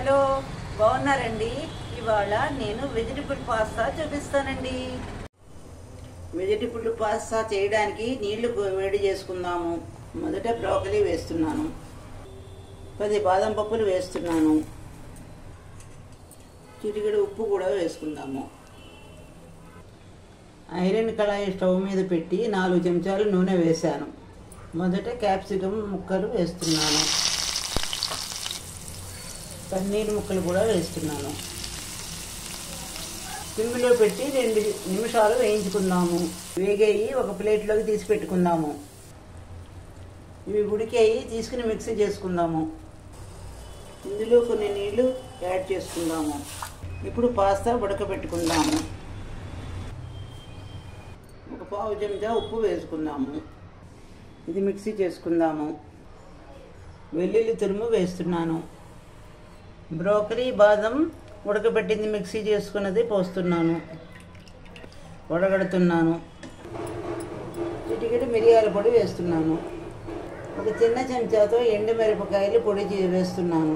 Hello, బాగున్నారండి? ఇవాళ నేను వెజిటబుల్ పాస్తా చూపిస్తానండి. వెజిటబుల్ పాస్తా చేయడానికి నీళ్లు వేడి చేసుకుందాము. మొదట బ్రోకలీ వేస్తున్నాను, 10 బాదం పప్పులు వేస్తున్నాను, చిటికెడు ఉప్పు కూడా వేసుకుందాము. ఐరన్ కళాయి స్టవ్ మీద పెట్టి 4 చెంచాలు నూనె వేశాను. మొదట క్యాప్సికమ్ ముక్కలు వేస్తున్నాను, పన్నీర్ ముక్కలు కూడా వేస్తున్నాను. సిమ్లో పెట్టి 2 నిమిషాలు వేయించుకుందాము. వేగాయి ఒక ప్లేట్లోకి తీసి పెట్టుకుందాము. ఇవి ఉడికాయి, తీసుకుని మిక్సీ చేసుకుందాము. ఇందులో కొన్ని నీళ్లు యాడ్ చేసుకుందాము. ఇప్పుడు పాస్తా ఉడకబెట్టుకుందాము. ఒక పావు చెంచా ఉప్పు వేసుకుందాము. ఇది మిక్సీ చేసుకుందాము. వెల్లుల్లి తురుము వేస్తున్నాను. బ్రోకలీ బాదం ఉడకబెట్టింది మిక్సీ చేసుకున్నది పోస్తున్నాను, వడగడుతున్నాను. చిటికెడు మిరియాల పొడి వేస్తున్నాను. ఒక చిన్న చెంచాతో ఎండుమిరపకాయలు పొడి వేస్తున్నాను.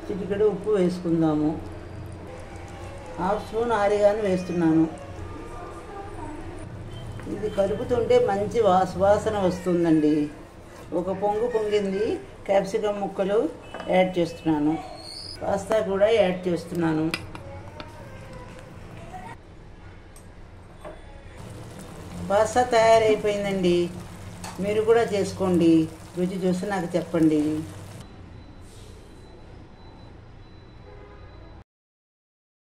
చిటికెడు ఉప్పు వేసుకుందాము. 1/2 స్పూన్ ఆరిగాను వేస్తున్నాను. ఇది కలుపుతుంటే మంచి వాసన వస్తుందండి. ఒక పొంగు పొంగింది. క్యాప్సికమ్ ముక్కలు యాడ్ చేస్తున్నాను. పాస్తా కూడా యాడ్ చేస్తున్నాను. పాస్తా తయారైపోయిందండి. మీరు కూడా చేసుకోండి. రుచి చూసి నాకు చెప్పండి.